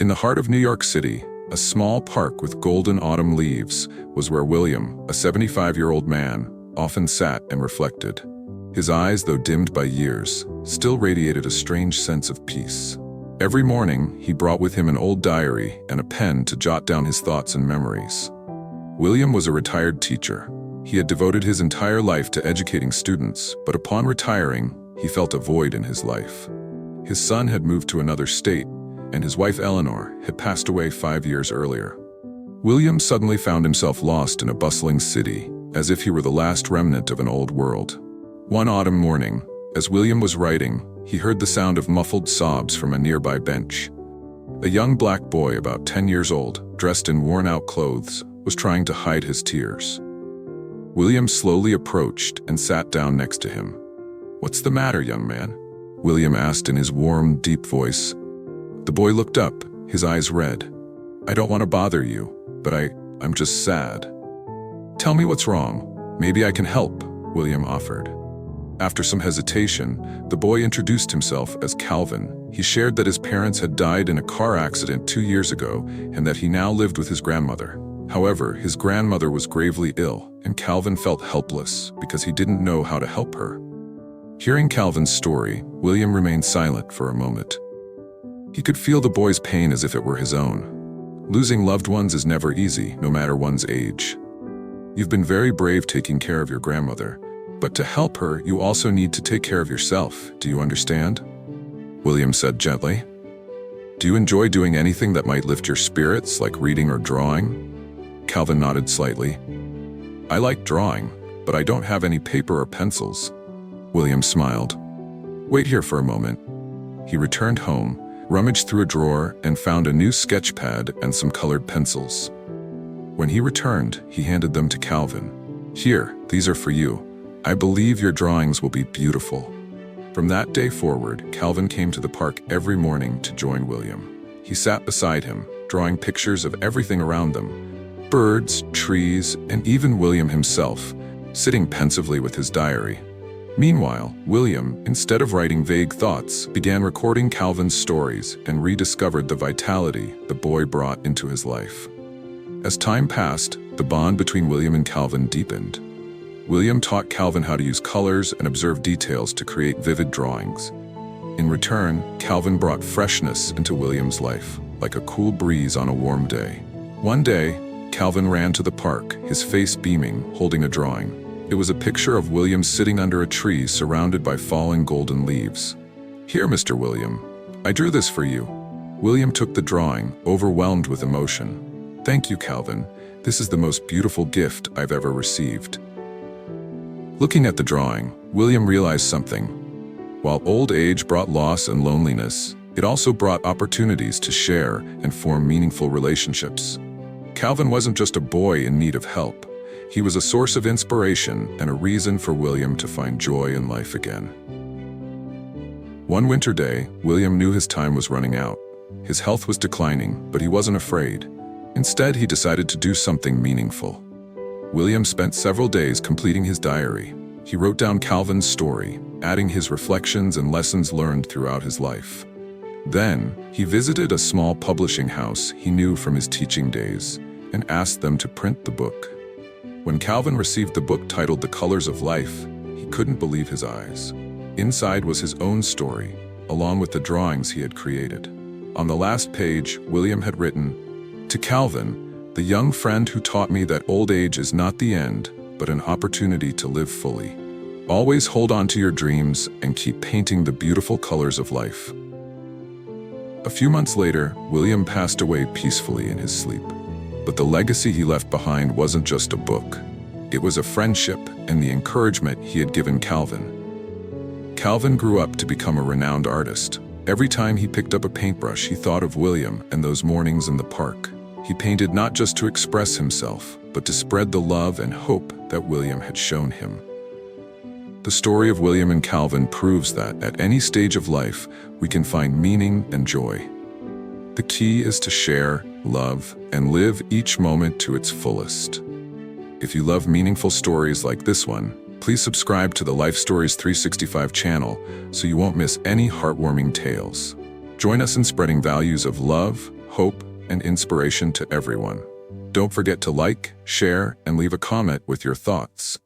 In the heart of New York City, a small park with golden autumn leaves was where William, a 75-year-old man, often sat and reflected. His eyes, though dimmed by years, still radiated a strange sense of peace. Every morning, he brought with him an old diary and a pen to jot down his thoughts and memories. William was a retired teacher. He had devoted his entire life to educating students, but upon retiring, he felt a void in his life. His son had moved to another state, and his wife Eleanor had passed away 5 years earlier. William suddenly found himself lost in a bustling city, as if he were the last remnant of an old world. One autumn morning, as William was writing, he heard the sound of muffled sobs from a nearby bench. A young black boy about 10 years old, dressed in worn-out clothes, was trying to hide his tears. William slowly approached and sat down next to him. "What's the matter, young man?" William asked in his warm, deep voice. The boy looked up, his eyes red. "I don't want to bother you, but I'm just sad." "Tell me what's wrong. Maybe I can help," William offered. After some hesitation, the boy introduced himself as Calvin. He shared that his parents had died in a car accident 2 years ago and that he now lived with his grandmother. However, his grandmother was gravely ill, and Calvin felt helpless because he didn't know how to help her. Hearing Calvin's story, William remained silent for a moment. He could feel the boy's pain as if it were his own. Losing loved ones is never easy, no matter one's age. You've been very brave taking care of your grandmother, but to help her, you also need to take care of yourself. Do you understand? William said gently. Do you enjoy doing anything that might lift your spirits, like reading or drawing? Calvin nodded slightly. I like drawing, but I don't have any paper or pencils. William smiled. Wait here for a moment. He returned home, rummaged through a drawer, and found a new sketch pad and some colored pencils. When he returned, he handed them to Calvin. Here, these are for you. I believe your drawings will be beautiful. From that day forward, Calvin came to the park every morning to join William. He sat beside him, drawing pictures of everything around them. Birds, trees, and even William himself, sitting pensively with his diary. Meanwhile, William, instead of writing vague thoughts, began recording Calvin's stories and rediscovered the vitality the boy brought into his life. As time passed, the bond between William and Calvin deepened. William taught Calvin how to use colors and observe details to create vivid drawings. In return, Calvin brought freshness into William's life, like a cool breeze on a warm day. One day, Calvin ran to the park, his face beaming, holding a drawing. It was a picture of William sitting under a tree surrounded by falling golden leaves. Here, Mr. William, I drew this for you. William took the drawing, overwhelmed with emotion. Thank you, Calvin. This is the most beautiful gift I've ever received. Looking at the drawing, William realized something. While old age brought loss and loneliness, it also brought opportunities to share and form meaningful relationships. Calvin wasn't just a boy in need of help. He was a source of inspiration and a reason for William to find joy in life again. One winter day, William knew his time was running out. His health was declining, but he wasn't afraid. Instead, he decided to do something meaningful. William spent several days completing his diary. He wrote down Calvin's story, adding his reflections and lessons learned throughout his life. Then, he visited a small publishing house he knew from his teaching days and asked them to print the book. When Calvin received the book titled The Colors of Life, he couldn't believe his eyes. Inside was his own story, along with the drawings he had created. On the last page, William had written, "To Calvin, the young friend who taught me that old age is not the end, but an opportunity to live fully. Always hold on to your dreams and keep painting the beautiful colors of life." A few months later, William passed away peacefully in his sleep. But the legacy he left behind wasn't just a book. It was a friendship and the encouragement he had given Calvin. Calvin grew up to become a renowned artist. Every time he picked up a paintbrush, he thought of William and those mornings in the park. He painted not just to express himself, but to spread the love and hope that William had shown him. The story of William and Calvin proves that at any stage of life, we can find meaning and joy. The key is to share, love, and live each moment to its fullest. If you love meaningful stories like this one, please subscribe to the Life Stories 365 channel so you won't miss any heartwarming tales. Join us in spreading values of love, hope, and inspiration to everyone. Don't forget to like, share, and leave a comment with your thoughts.